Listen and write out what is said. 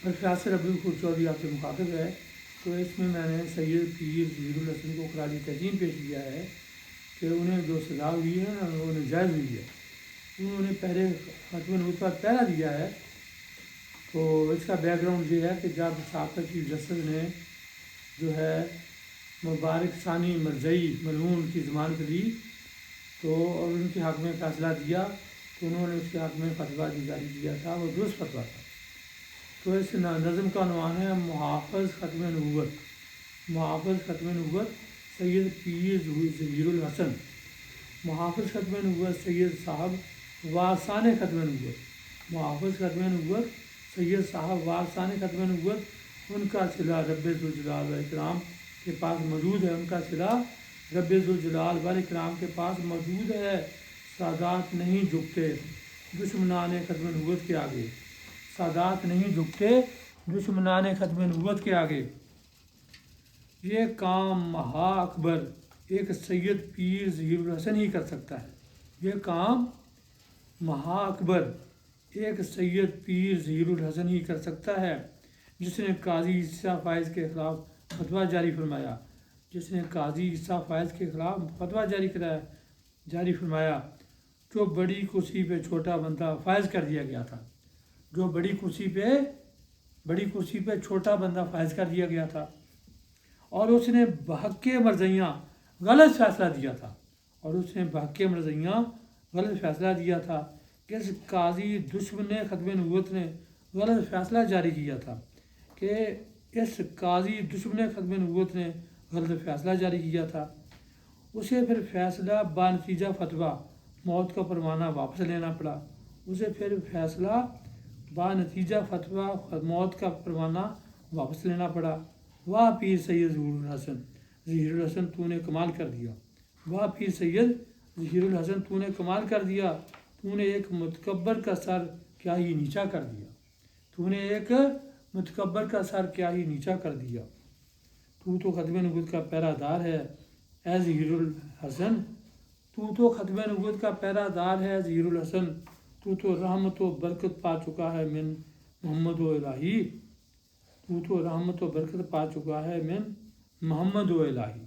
الفیاض سے ربی الخور چودھری آپ سے مخاطب ہے، تو اس میں نے سید پیر ظہیر الحسن کو خراج تحسین پیش کیا ہے کہ انہیں جو سزا ہوئی ہے نا وہ ناجائز ہوئی ہے۔ انہوں نے پہلے ختم نبوت پر پہرا دیا ہے۔ تو اس کا بیک گراؤنڈ یہ ہے کہ جب سابقہ چیف جسٹس نے جو ہے مبارک ثانی مرزئی مرحوم کی ضمانت لی تو اور ان کے حق میں فیصلہ دیا تو انہوں نے اس کے حق میں فتویٰ جاری کیا تھا، وہ درست فتویٰ تھا۔ تو اس نظم کا عنوان ہے محافظ ختم نبوت۔ محافظ ختم نبوت سید پیر ظہیر الحسن، محافظ ختم نبوت سید صاحب وارثان ختم نبوت، محافظ ختم نبوت سید صاحب وارثان ختم نبوت، ان کا صلہ رب ذوالجلال والاکرام کے پاس موجود ہے، ان کا صلہ رب ذوالجلال والاکرام کے پاس موجود ہے۔ سادات نہیں جھکتے دشمنان ختم نبوت کے آگے، سادات نہیں جھکتے دشمنان ختم نبوت کے آگے۔ یہ کام مہا اکبر ایک سید پیر ظہیر الحسن ہی کر سکتا ہے۔ یہ کام مہا اکبر ایک سید پیر ظہیر الحسن ہی کر سکتا ہے، جس نے قاضی عیسیٰ فائز کے خلاف فتویٰ جاری فرمایا، جس نے قاضی عیسیٰ فائز کے خلاف فتویٰ جاری فرمایا، جو بڑی کرسی پہ چھوٹا بندہ فائز کر دیا گیا تھا، جو بڑی کرسی پہ چھوٹا بندہ فائز کر دیا گیا تھا، اور اس نے بحق مرضیاں غلط فیصلہ دیا تھا، اور اس نے بحق مرضیاں غلط فیصلہ دیا تھا کہ اس قاضی دشمن ختم نبوت نے غلط فیصلہ جاری کیا تھا، کہ اس قاضی دشمن ختم نبوت نے غلط فیصلہ جاری کیا تھا۔ اسے پھر فیصلہ بانتیجہ فتویٰ موت کا پروانہ واپس لینا پڑا، اسے پھر فیصلہ بانتیجہ فتویٰ موت کا پروانہ واپس لینا پڑا۔ واہ پیر سید ظہیر الحسن تو نے کمال کر دیا، واہ پیر سید ظہیر الحسن تو نے کمال کر دیا، تو نے ایک متکبر کا سر کیا ہی نیچا کر دیا، تو نے ایک متکبر کا سر کیا ہی نیچا کر دیا۔ تو ختم نبوت کا پہرا دار ہے اے ظہیر الحسن، تو ختم نبوت کا پہرا دار ہے ظہیر الحسن، تو رحمت و برکت پا چکا ہے من محمد و الہی، تو رحمت و برکت پا چکا ہے من محمد و الہی۔